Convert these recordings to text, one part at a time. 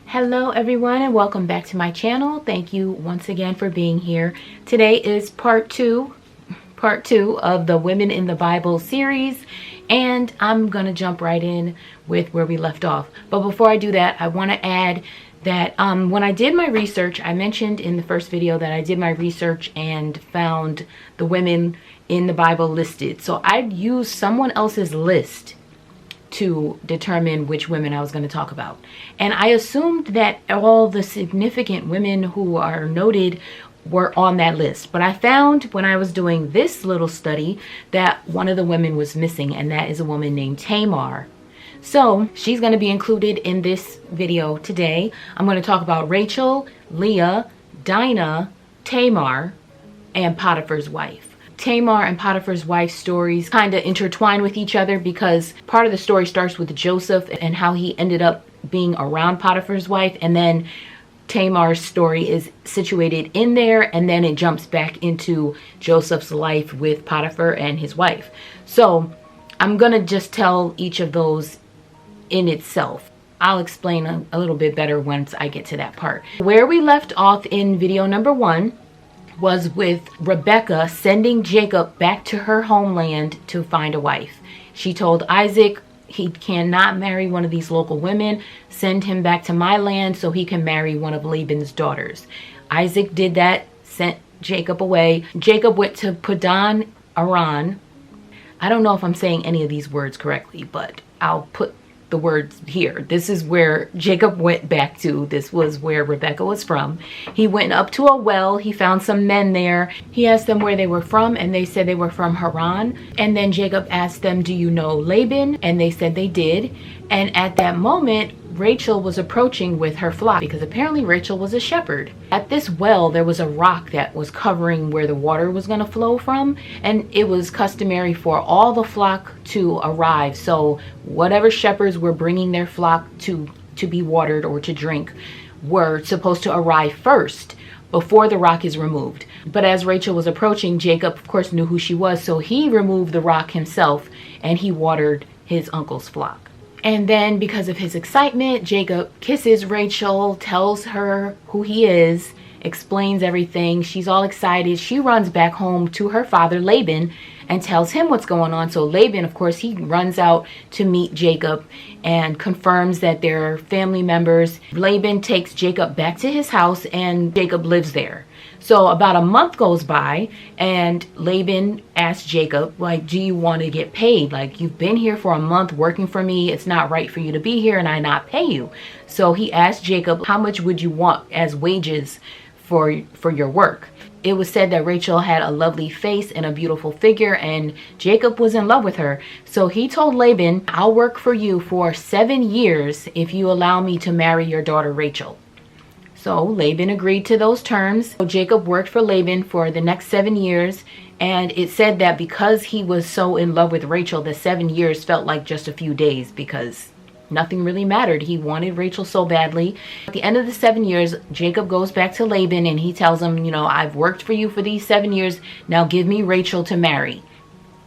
Hello everyone and welcome back to my channel. Thank you once again for being here. Today is part two of the Women in the Bible series, and I'm gonna jump right in with where we left off. But before I do that, I want to add that when I did my research, I mentioned in the first video that I did my research and found the women in the Bible listed. So I'd used someone else's list to determine which women I was going to talk about. And I assumed that all the significant women who are noted were on that list. But I found when I was doing this little study that one of the women was missing, and that is a woman named Tamar. So she's going to be included in this video today. I'm going to talk about Rachel, Leah, Dinah, Tamar, and Potiphar's wife. Tamar and Potiphar's wife's stories kind of intertwine with each other because part of the story starts with Joseph and how he ended up being around Potiphar's wife, and then Tamar's story is situated in there, and then it jumps back into Joseph's life with Potiphar and his wife. So I'm gonna just tell each of those in itself. I'll explain a little bit better once I get to that part. Where we left off in video number 1 was with Rebekah sending Jacob back to her homeland to find a wife. She told Isaac he cannot marry one of these local women. Send him back to my land so he can marry one of Laban's daughters. Isaac did that, sent Jacob away. Jacob went to Padan Aram. I don't know if I'm saying any of these words correctly, but I'll put the words here. This is where Jacob went back to. This was where Rebekah was from. He went up to a well. He found some men there. He asked them where they were from, and they said they were from Haran. And then Jacob asked them, do you know Laban? And they said they did. And at that moment, Rachel was approaching with her flock, because apparently Rachel was a shepherd. At this well, there was a rock that was covering where the water was going to flow from, and it was customary for all the flock to arrive. So whatever shepherds were bringing their flock to be watered or to drink were supposed to arrive first before the rock is removed. But as Rachel was approaching, Jacob of course knew who she was, so he removed the rock himself and he watered his uncle's flock. And then because of his excitement, Jacob kisses Rachel, tells her who he is, explains everything. She's all excited. She runs back home to her father Laban and tells him what's going on. So Laban, of course, he runs out to meet Jacob and confirms that they're family members. Laban takes Jacob back to his house and Jacob lives there. So about a month goes by and Laban asks Jacob, like, do you want to get paid? Like, you've been here for a month working for me. It's not right for you to be here and I not pay you. So he asked Jacob, how much would you want as wages for your work? It was said that Rachel had a lovely face and a beautiful figure, and Jacob was in love with her. So he told Laban, I'll work for you for 7 years if you allow me to marry your daughter Rachel. So Laban agreed to those terms. So Jacob worked for Laban for the next 7 years, and it said that because he was so in love with Rachel, the 7 years felt like just a few days because nothing really mattered. He wanted Rachel so badly. At the end of the 7 years, Jacob goes back to Laban and he tells him, you know, I've worked for you for these 7 years. Now give me Rachel to marry.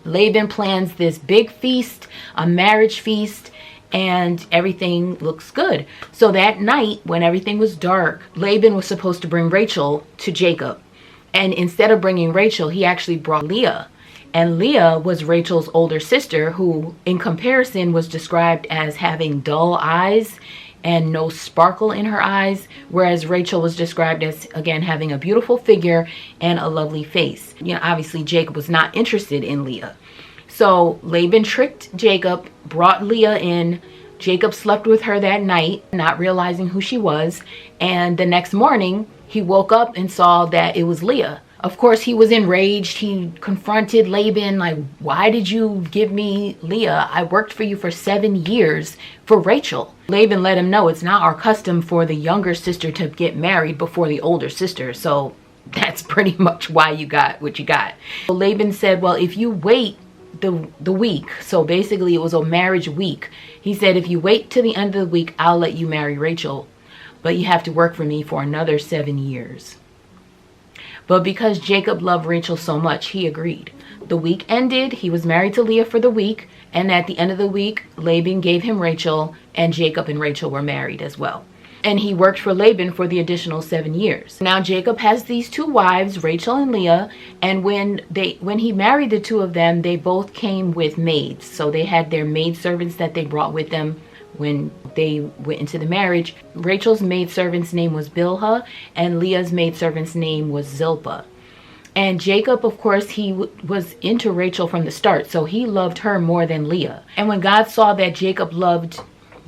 Laban plans this big feast, a marriage feast, and everything looks good. So that night, when everything was dark, Laban was supposed to bring Rachel to Jacob. And instead of bringing Rachel, he actually brought Leah. And Leah was Rachel's older sister, who in comparison was described as having dull eyes and no sparkle in her eyes, whereas Rachel was described as, again, having a beautiful figure and a lovely face. You know, obviously Jacob was not interested in Leah. So Laban tricked Jacob, brought Leah in. Jacob slept with her that night, not realizing who she was. And the next morning, he woke up and saw that it was Leah. Of course, he was enraged. He confronted Laban, like, why did you give me Leah? I worked for you for 7 years for Rachel. Laban let him know it's not our custom for the younger sister to get married before the older sister. So that's pretty much why you got what you got. So Laban said, well, if you wait the week, so basically it was a marriage week, he said, if you wait till the end of the week, I'll let you marry Rachel, but you have to work for me for another 7 years. But because Jacob loved Rachel so much, he agreed. The week ended. He was married to Leah for the week. And at the end of the week, Laban gave him Rachel, and Jacob and Rachel were married as well. And he worked for Laban for the additional 7 years. Now Jacob has these two wives, Rachel and Leah, and when he married the two of them, they both came with maids. So they had their maidservants that they brought with them when they went into the marriage. Rachel's maidservant's name was Bilhah, and Leah's maidservant's name was Zilpah. And Jacob, of course, he was into Rachel from the start, so he loved her more than Leah. And when God saw that Jacob loved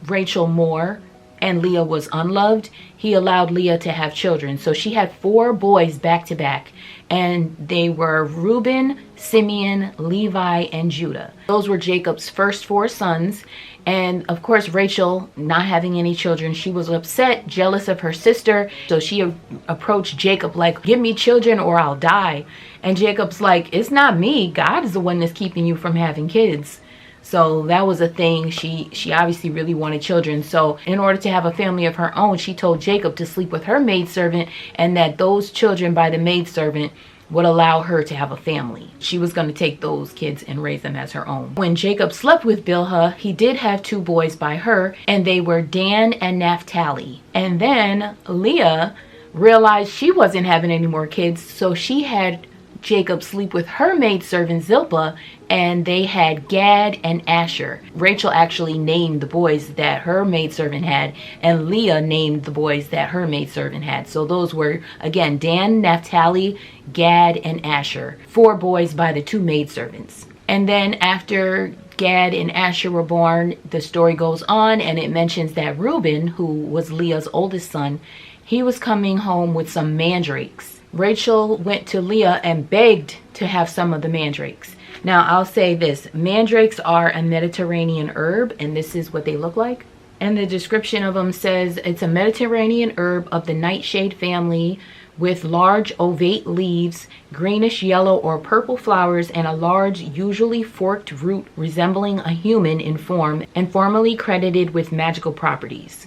Rachel more and Leah was unloved, he allowed Leah to have children. So she had 4 boys back to back, and they were Reuben, Simeon, Levi, and Judah. Those were Jacob's first 4 sons. And of course, Rachel, not having any children, she was upset, jealous of her sister. So she approached Jacob like, give me children or I'll die. And Jacob's like, it's not me. God is the one that's keeping you from having kids. So that was a thing. She obviously really wanted children. So in order to have a family of her own, she told Jacob to sleep with her maidservant, and that those children by the maidservant would allow her to have a family. She was going to take those kids and raise them as her own. When Jacob slept with Bilhah, he did have 2 boys by her, and they were Dan and Naphtali. And then Leah realized she wasn't having any more kids, so she had Jacob sleep with her maidservant Zilpah, and they had Gad and Asher. Rachel actually named the boys that her maidservant had, and Leah named the boys that her maidservant had. So those were, again, Dan, Naphtali, Gad, and Asher. 4 boys by the 2 maidservants. And then after Gad and Asher were born, the story goes on, and it mentions that Reuben, who was Leah's oldest son, he was coming home with some mandrakes. Rachel went to Leah and begged to have some of the mandrakes. Now, I'll say this. Mandrakes are a Mediterranean herb, and this is what they look like. And the description of them says it's a Mediterranean herb of the nightshade family with large ovate leaves, greenish yellow or purple flowers, and a large, usually forked root resembling a human in form, and formerly credited with magical properties.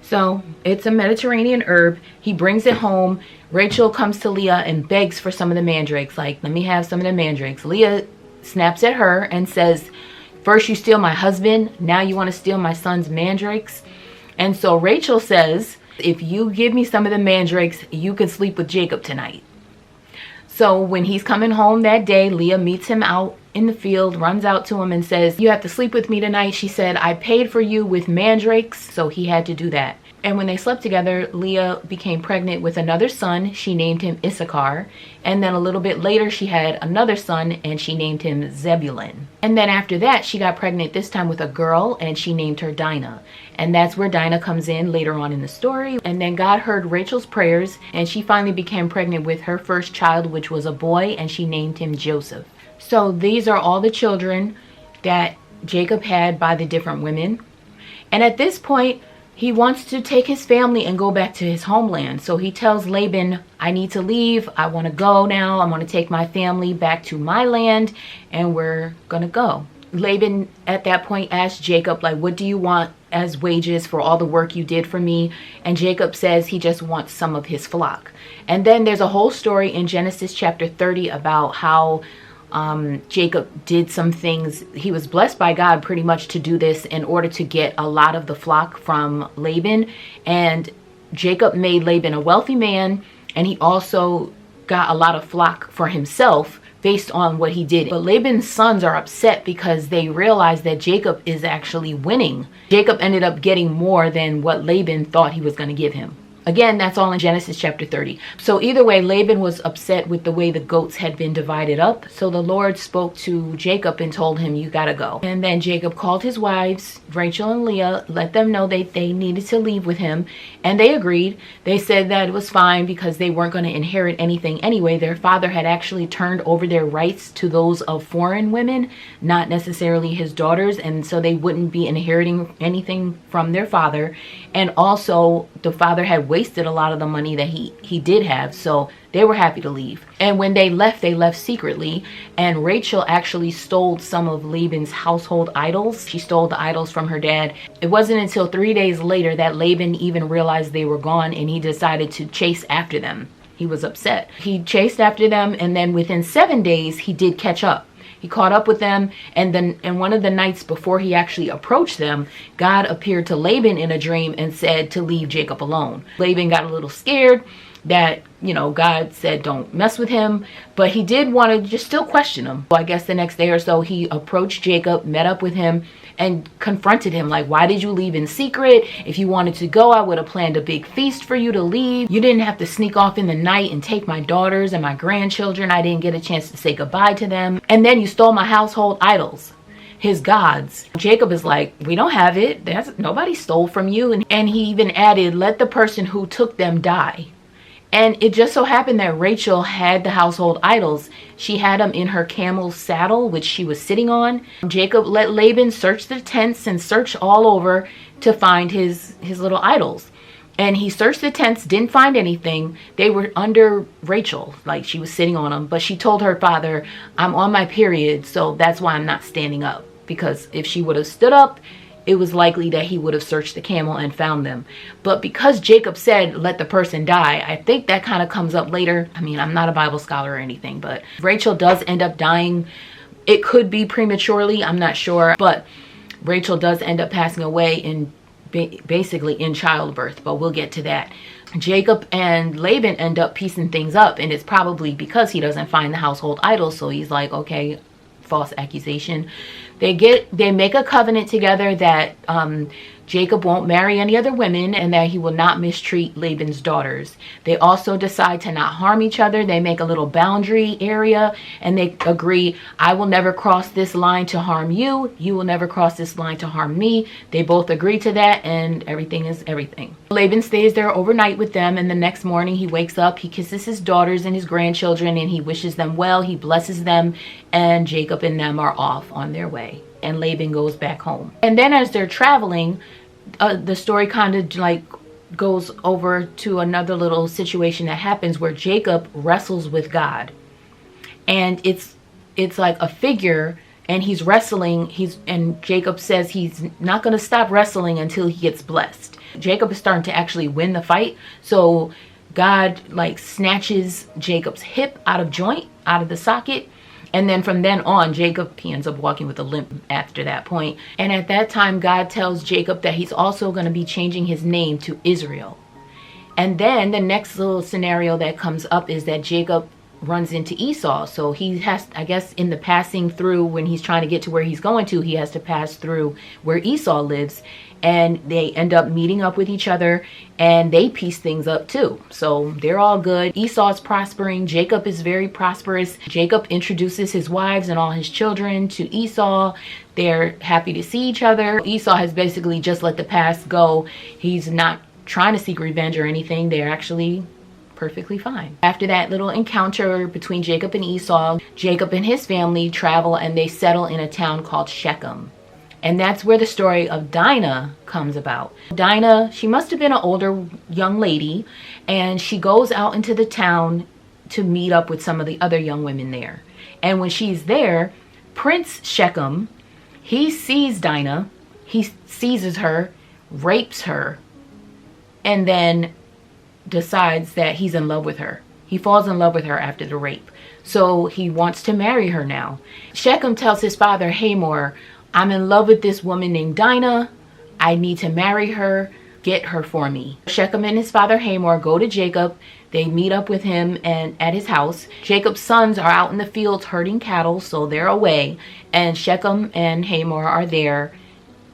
So it's a Mediterranean herb. He brings it home. Rachel comes to Leah and begs for some of the mandrakes. Like, let me have some of the mandrakes. Leah snaps at her and says, first you steal my husband, now you want to steal my son's mandrakes. And so Rachel says, if you give me some of the mandrakes, you can sleep with Jacob tonight. So when he's coming home that day, Leah meets him out in the field, runs out to him and says, you have to sleep with me tonight. She said, I paid for you with mandrakes, so he had to do that. And when they slept together, Leah became pregnant with another son. She named him Issachar. And then a little bit later, she had another son, and she named him Zebulun. And then after that, she got pregnant this time with a girl, and she named her Dinah. And that's where Dinah comes in later on in the story. And then God heard Rachel's prayers, and she finally became pregnant with her first child, which was a boy, and she named him Joseph. So these are all the children that Jacob had by the different women. And at this point, he wants to take his family and go back to his homeland. So he tells Laban, I need to leave. I want to go now. I want to take my family back to my land, and we're going to go. Laban at that point asked Jacob, like, what do you want as wages for all the work you did for me? And Jacob says he just wants some of his flock. And then there's a whole story in Genesis chapter 30 about how Jacob did some things. He was blessed by God pretty much to do this in order to get a lot of the flock from Laban. And Jacob made Laban a wealthy man, and he also got a lot of flock for himself based on what he did. But Laban's sons are upset because they realize that Jacob is actually winning. Jacob ended up getting more than what Laban thought he was going to give him. Again, that's all in Genesis chapter 30. So either way, Laban was upset with the way the goats had been divided up. So the Lord spoke to Jacob and told him, you gotta go. And then Jacob called his wives, Rachel and Leah, let them know they needed to leave with him. And they agreed. They said that it was fine because they weren't going to inherit anything anyway. Their father had actually turned over their rights to those of foreign women, not necessarily his daughters. And so they wouldn't be inheriting anything from their father. And also the father had wasted a lot of the money that he did have, so they were happy to leave. And when they left secretly, and Rachel actually stole some of Laban's household idols. She stole the idols from her dad. It wasn't until 3 days later that Laban even realized they were gone, and he decided to chase after them. He was upset. He chased after them, and then within 7 days he did catch up. He caught up with them, and then in one of the nights before he actually approached them, God appeared to Laban in a dream and said to leave Jacob alone. Laban got a little scared that, you know, God said don't mess with him, but he did want to just still question him. So I guess the next day or so, he approached Jacob, met up with him, and confronted him like, why did you leave in secret? If you wanted to go, I would have planned a big feast for you to leave. You didn't have to sneak off in the night and take my daughters and my grandchildren. I didn't get a chance to say goodbye to them. And then you stole my household idols, his gods. Jacob is like, we don't have it. Nobody stole from you. And he even added, let the person who took them die. And it just so happened that Rachel had the household idols. She had them in her camel's saddle, which she was sitting on. Jacob let Laban search the tents and search all over to find his little idols. And he searched the tents, didn't find anything. They were under Rachel, like she was sitting on them. But she told her father, I'm on my period, so that's why I'm not standing up. Because if she would have stood up, it was likely that he would have searched the camel and found them. But because Jacob said, let the person die, I think that kind of comes up later. I mean, I'm not a Bible scholar or anything, but Rachel does end up dying. It could be prematurely, I'm not sure. But Rachel does end up passing away in basically in childbirth, but we'll get to that. Jacob and Laban end up piecing things up, and it's probably because he doesn't find the household idols. So he's like, okay, false accusation. They make a covenant together that Jacob won't marry any other women and that he will not mistreat Laban's daughters. They also decide to not harm each other. They make a little boundary area and they agree, I will never cross this line to harm you. You will never cross this line to harm me. They both agree to that, and everything is everything. Laban stays there overnight with them, and the next morning he wakes up, he kisses his daughters and his grandchildren, and he wishes them well. He blesses them, and Jacob and them are off on their way. And Laban goes back home. And then as they're traveling, the story kind of like goes over to another little situation that happens where Jacob wrestles with God. And it's like a figure, and he's wrestling. And Jacob says he's not going to stop wrestling until he gets blessed. Jacob is starting to actually win the fight. So God like snatches Jacob's hip out of joint, out of the socket. And then from then on, Jacob, he ends up walking with a limp after that point. And at that time, God tells Jacob that he's also going to be changing his name to Israel. And then the next little scenario that comes up is that Jacob runs into Esau. So he has, I guess, in the passing through, when he's trying to get to where he's going to, he has to pass through where Esau lives. And they end up meeting up with each other, and they piece things up too. So they're all good. Esau's prospering. Jacob is very prosperous. Jacob introduces his wives and all his children to Esau. They're happy to see each other. Esau has basically just let the past go. He's not trying to seek revenge or anything. They're actually perfectly fine. After that little encounter between Jacob and Esau, Jacob and his family travel and they settle in a town called Shechem. And that's where the story of Dinah comes about. Dinah, she must have been an older young lady, and she goes out into the town to meet up with some of the other young women there. And when she's there, Prince Shechem, he sees Dinah, he seizes her, rapes her, and then decides that he's in love with her. He falls in love with her after the rape. So he wants to marry her now. Shechem tells his father Hamor, I'm in love with this woman named Dinah. I need to marry her. Get her for me. Shechem and his father Hamor go to Jacob. They meet up with him and at his house. Jacob's sons are out in the fields herding cattle, so they're away. And Shechem and Hamor are there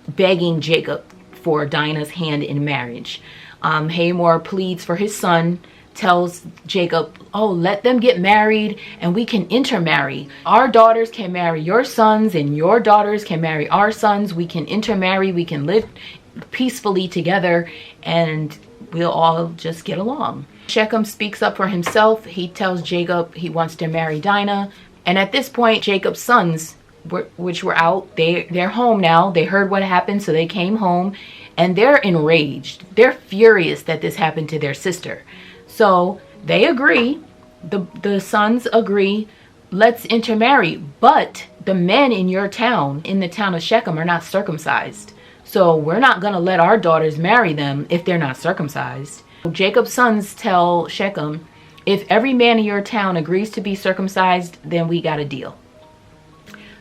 begging Jacob for Dinah's hand in marriage. Hamor pleads for his son, tells Jacob, oh, let them get married and we can intermarry. Our daughters can marry your sons and your daughters can marry our sons. We can intermarry. We can live peacefully together and we'll all just get along. Shechem speaks up for himself. He tells Jacob he wants to marry Dinah. And at this point, Jacob's sons, which were out, they're home now. They heard what happened, so they came home and they're enraged. They're furious that this happened to their sister. So they agree, the sons agree, let's intermarry. But the men in your town, in the town of Shechem, are not circumcised. So we're not going to let our daughters marry them if they're not circumcised. Jacob's sons tell Shechem, if every man in your town agrees to be circumcised, then we got a deal.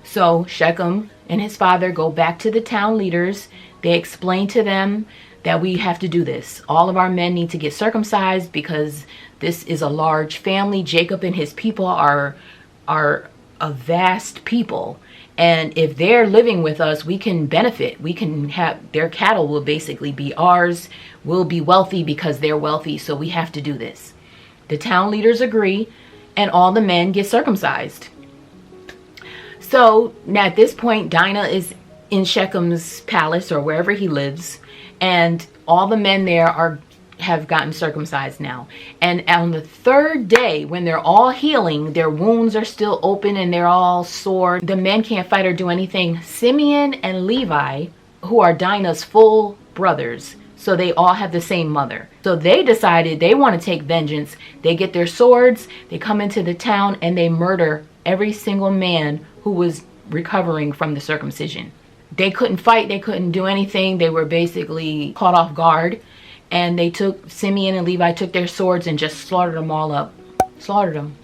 So Shechem and his father go back to the town leaders. They explain to them that we have to do this. All of our men need to get circumcised because this is a large family. Jacob and his people are a vast people. And if they're living with us, we can benefit. We can have their cattle will basically be ours. We'll be wealthy because they're wealthy. So we have to do this. The town leaders agree and all the men get circumcised. So now at this point, Dinah is in Shechem's palace or wherever he lives. And all the men there have gotten circumcised now. And on the third day, when they're all healing, their wounds are still open and they're all sore. The men can't fight or do anything. Simeon and Levi, who are Dinah's full brothers, so they all have the same mother. So they decided they want to take vengeance. They get their swords, they come into the town, and they murder every single man who was recovering from the circumcision. They couldn't fight, they couldn't do anything. They were basically caught off guard. And they took, Simeon and Levi took their swords and just slaughtered them all up. Slaughtered them.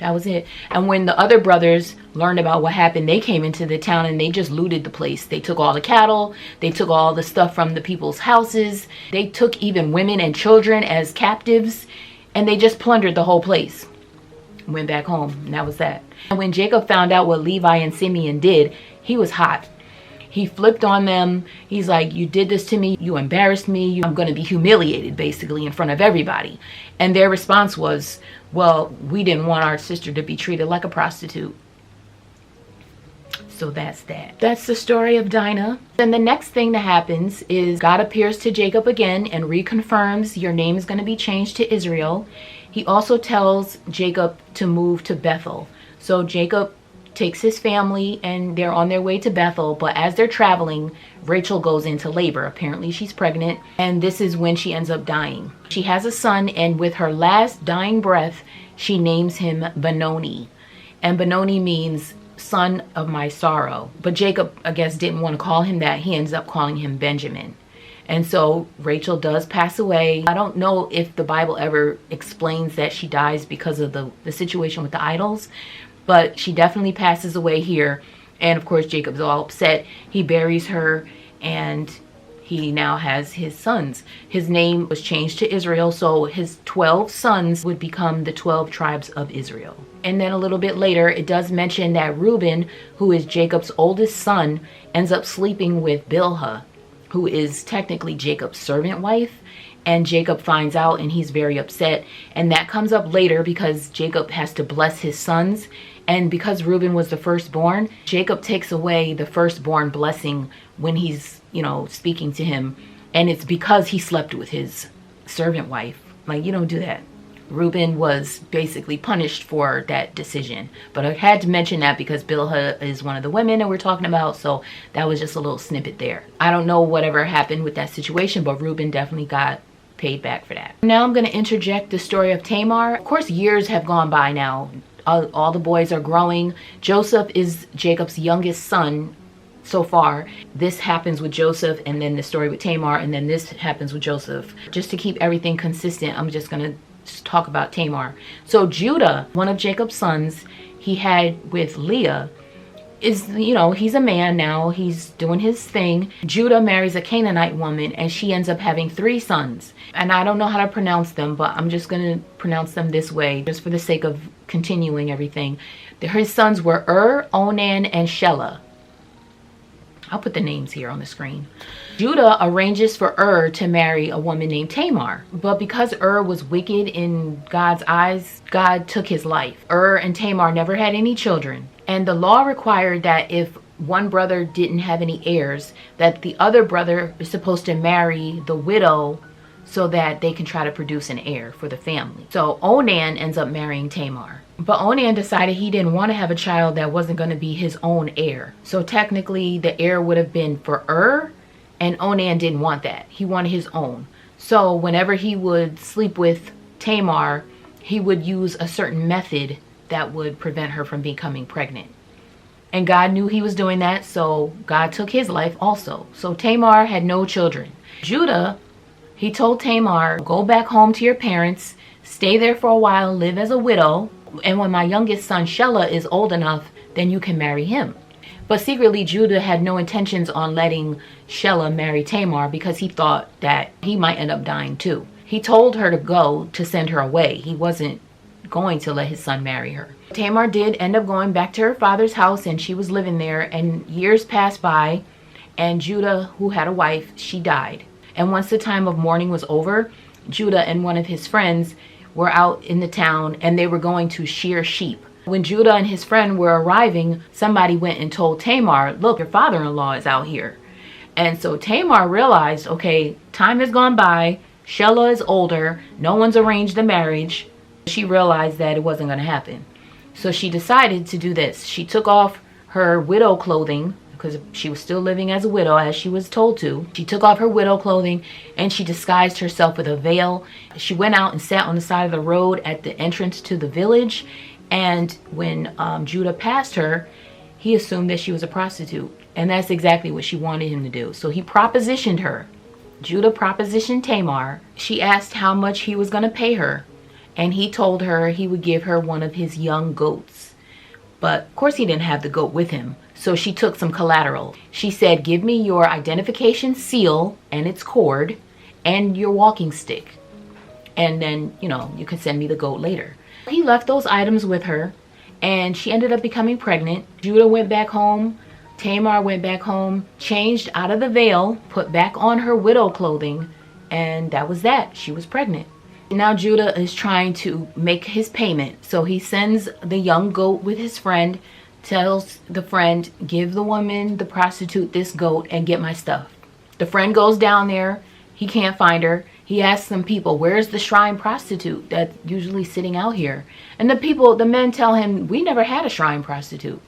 That was it. And when the other brothers learned about what happened, they came into the town and they just looted the place. They took all the cattle. They took all the stuff from the people's houses. They took even women and children as captives. And they just plundered the whole place. Went back home. And that was that. And when Jacob found out what Levi and Simeon did, he was hot. He flipped on them. He's like, you did this to me. You embarrassed me. I'm going to be humiliated, basically, in front of everybody. And their response was, well, we didn't want our sister to be treated like a prostitute. So that's that. That's the story of Dinah. Then the next thing that happens is God appears to Jacob again and reconfirms your name is going to be changed to Israel. He also tells Jacob to move to Bethel. So Jacob takes his family and they're on their way to Bethel, but as they're traveling, Rachel goes into labor. Apparently she's pregnant, and this is when she ends up dying. She has a son, and with her last dying breath, she names him Benoni. And Benoni means son of my sorrow. But Jacob, I guess, didn't want to call him that. He ends up calling him Benjamin. And so Rachel does pass away. I don't know if the Bible ever explains that she dies because of the situation with the idols, but she definitely passes away here. And of course, Jacob's all upset. He buries her and he now has his sons. His name was changed to Israel, so his 12 sons would become the 12 tribes of Israel. And then a little bit later, it does mention that Reuben, who is Jacob's oldest son, ends up sleeping with Bilhah, who is technically Jacob's servant wife. And Jacob finds out and he's very upset. And that comes up later because Jacob has to bless his sons. And because Reuben was the firstborn, Jacob takes away the firstborn blessing when he's, speaking to him. And it's because he slept with his servant wife. Like, you don't do that. Reuben was basically punished for that decision. But I had to mention that because Bilhah is one of the women that we're talking about. So that was just a little snippet there. I don't know whatever happened with that situation, but Reuben definitely got paid back for that. Now I'm going to interject the story of Tamar. Of course, years have gone by now. All the boys are growing. Joseph is Jacob's youngest son so far. This happens with Joseph, and then the story with Tamar, and then this happens with Joseph. Just to keep everything consistent, I'm just going to talk about Tamar. So Judah, one of Jacob's sons he had with Leah, is, he's a man now. He's doing his thing. Judah marries a Canaanite woman, and she ends up having 3 sons. And I don't know how to pronounce them, but I'm just going to pronounce them this way, just for the sake of continuing everything. His sons were Onan, and Shelah. I'll put the names here on the screen. Judah arranges for to marry a woman named Tamar. But because was wicked in God's eyes, God took his life. And Tamar never had any children. And the law required that if one brother didn't have any heirs, that the other brother is supposed to marry the widow so that they can try to produce an heir for the family. So Onan ends up marrying Tamar. But Onan decided he didn't want to have a child that wasn't going to be his own heir. So technically the heir would have been for and Onan didn't want that. He wanted his own. So whenever he would sleep with Tamar, he would use a certain method that would prevent her from becoming pregnant. And God knew he was doing that, so God took his life also. So Tamar had no children. Judah, he told Tamar, go back home to your parents, stay there for a while, live as a widow, and when my youngest son Shelah is old enough, then you can marry him. But secretly, Judah had no intentions on letting Shelah marry Tamar because he thought that he might end up dying too. He told her to go, to send her away. He wasn't going to let his son marry her. Tamar did end up going back to her father's house, and she was living there, and years passed by, and Judah, who had a wife, she died. And once the time of mourning was over, Judah and one of his friends were out in the town, and they were going to shear sheep. When Judah and his friend were arriving, somebody went and told Tamar, look, your father-in-law is out here. And so Tamar realized, okay, time has gone by. Shelah is older. No one's arranged the marriage. She realized that it wasn't going to happen. So she decided to do this. She took off her widow clothing, because she was still living as a widow, as she was told to. She took off her widow clothing and she disguised herself with a veil. She went out and sat on the side of the road at the entrance to the village. And when Judah passed her, he assumed that she was a prostitute. And that's exactly what she wanted him to do. So he propositioned her. Judah propositioned Tamar. She asked how much he was going to pay her. And he told her he would give her one of his young goats. But of course he didn't have the goat with him. So she took some collateral. She said, give me your identification seal and its cord and your walking stick. And then, you can send me the goat later. He left those items with her, and she ended up becoming pregnant. Judah went back home. Tamar went back home, changed out of the veil, put back on her widow clothing, and that was that. She was pregnant. Now Judah is trying to make his payment. So he sends the young goat with his friend, tells the friend, give the woman, the prostitute, this goat and get my stuff. The friend goes down there. He can't find her. He asks some people, where's the shrine prostitute that's usually sitting out here? And the men tell him, we never had a shrine prostitute.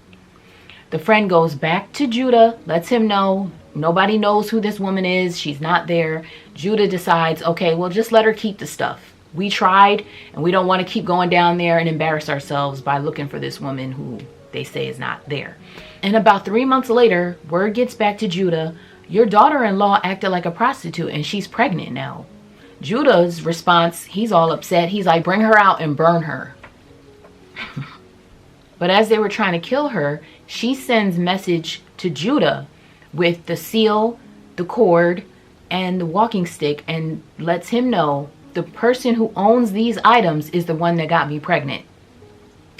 The friend goes back to Judah, lets him know, nobody knows who this woman is. She's not there. Judah decides, okay, well, just let her keep the stuff. We tried, and we don't want to keep going down there and embarrass ourselves by looking for this woman who they say is not there. And about 3 months later, word gets back to Judah, your daughter-in-law acted like a prostitute and she's pregnant now. Judah's response, he's all upset. He's like, bring her out and burn her. But as they were trying to kill her, she sends message to Judah with the seal, the cord, and the walking stick, and lets him know the person who owns these items is the one that got me pregnant.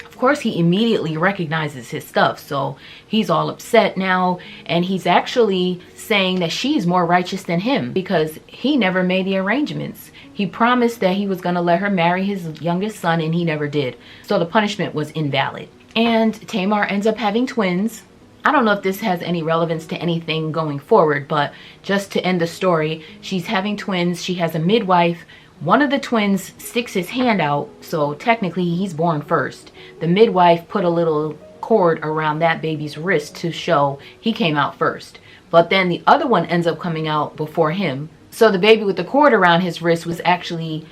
Of course, he immediately recognizes his stuff, so he's all upset now, and he's actually saying that she's more righteous than him because he never made the arrangements. He promised that he was going to let her marry his youngest son, and he never did. So the punishment was invalid. And Tamar ends up having twins. I don't know if this has any relevance to anything going forward, but just to end the story, she's having twins. She has a midwife. One of the twins sticks his hand out, so technically he's born first. The midwife put a little cord around that baby's wrist to show he came out first. But then the other one ends up coming out before him. So the baby with the cord around his wrist was actually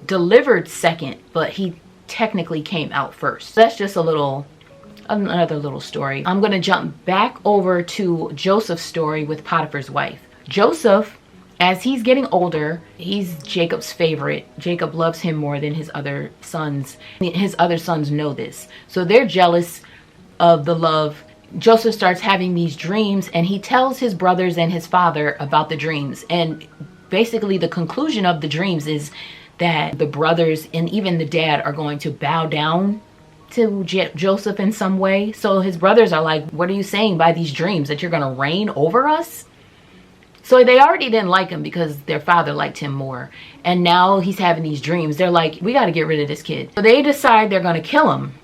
delivered second, but he technically came out first. That's just another little story. I'm going to jump back over to Joseph's story with Potiphar's wife. Joseph, as he's getting older, he's Jacob's favorite. Jacob loves him more than his other sons. His other sons know this. So they're jealous of the love. Joseph starts having these dreams, and he tells his brothers and his father about the dreams. And basically the conclusion of the dreams is that the brothers and even the dad are going to bow down to Joseph in some way. So his brothers are like, what are you saying by these dreams? That you're going to reign over us? So they already didn't like him because their father liked him more. And now he's having these dreams. They're like, we got to get rid of this kid. So they decide they're going to kill him.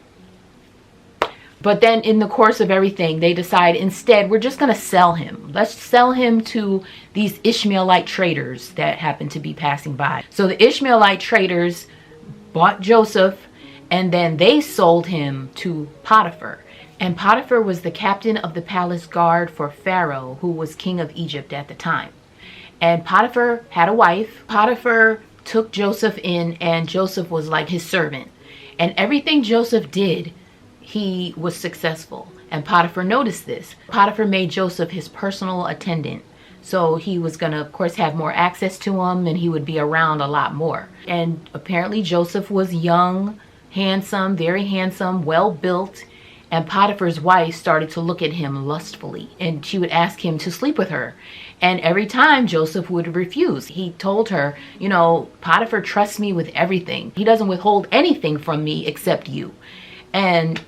But then in the course of everything, they decide instead, we're just going to sell him. Let's sell him to these Ishmaelite traders that happen to be passing by. So the Ishmaelite traders bought Joseph, and then they sold him to Potiphar. And Potiphar was the captain of the palace guard for Pharaoh, who was king of Egypt at the time. And Potiphar had a wife. Potiphar took Joseph in, and Joseph was like his servant. And everything Joseph did, he was successful. And Potiphar noticed this. Potiphar made Joseph his personal attendant. So he was going to, of course, have more access to him, and he would be around a lot more. And apparently Joseph was young, handsome, very handsome, well built. And Potiphar's wife started to look at him lustfully, and she would ask him to sleep with her. And every time Joseph would refuse. He told her, you know, Potiphar trusts me with everything. He doesn't withhold anything from me except you. And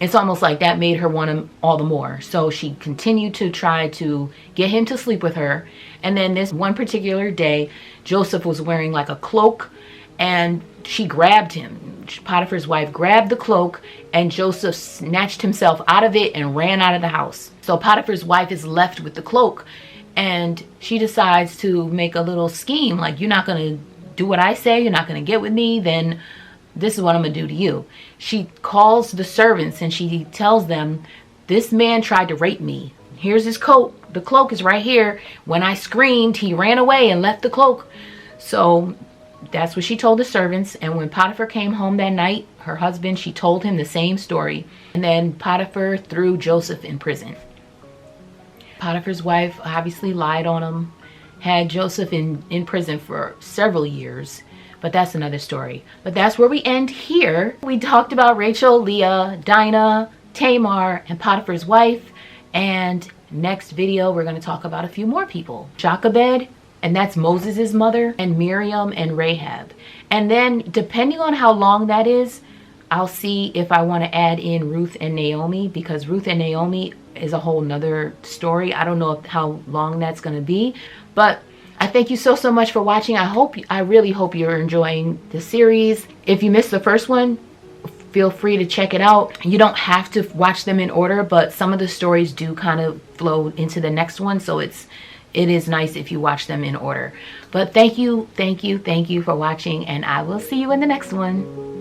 it's almost like that made her want him all the more. So she continued to try to get him to sleep with her. And then this one particular day, Joseph was wearing like a cloak, and she grabbed him. Potiphar's wife grabbed the cloak, and Joseph snatched himself out of it and ran out of the house. So Potiphar's wife is left with the cloak, and she decides to make a little scheme. Like, you're not going to do what I say. You're not going to get with me. Then this is what I'm going to do to you. She calls the servants and she tells them, this man tried to rape me. Here's his coat. The cloak is right here. When I screamed, he ran away and left the cloak. So that's what she told the servants. And when Potiphar came home that night, her husband, she told him the same story. And then Potiphar threw Joseph in prison. Potiphar's wife obviously lied on him, had Joseph in prison for several years. But that's another story. But that's where we end here. We talked about Rachel, Leah, Dinah, Tamar, and Potiphar's wife. And next video, we're going to talk about a few more people. Jochebed, and that's Moses' mother, and Miriam and Rahab. And then depending on how long that is, I'll see if I want to add in Ruth and Naomi, because Ruth and Naomi is a whole nother story. I don't know how long that's going to be, but I thank you so much for watching. I really hope you're enjoying the series. If you missed the first one, feel free to check it out. You don't have to watch them in order, but some of the stories do kind of flow into the next one, so it is nice if you watch them in order. But thank you for watching, and I will see you in the next one.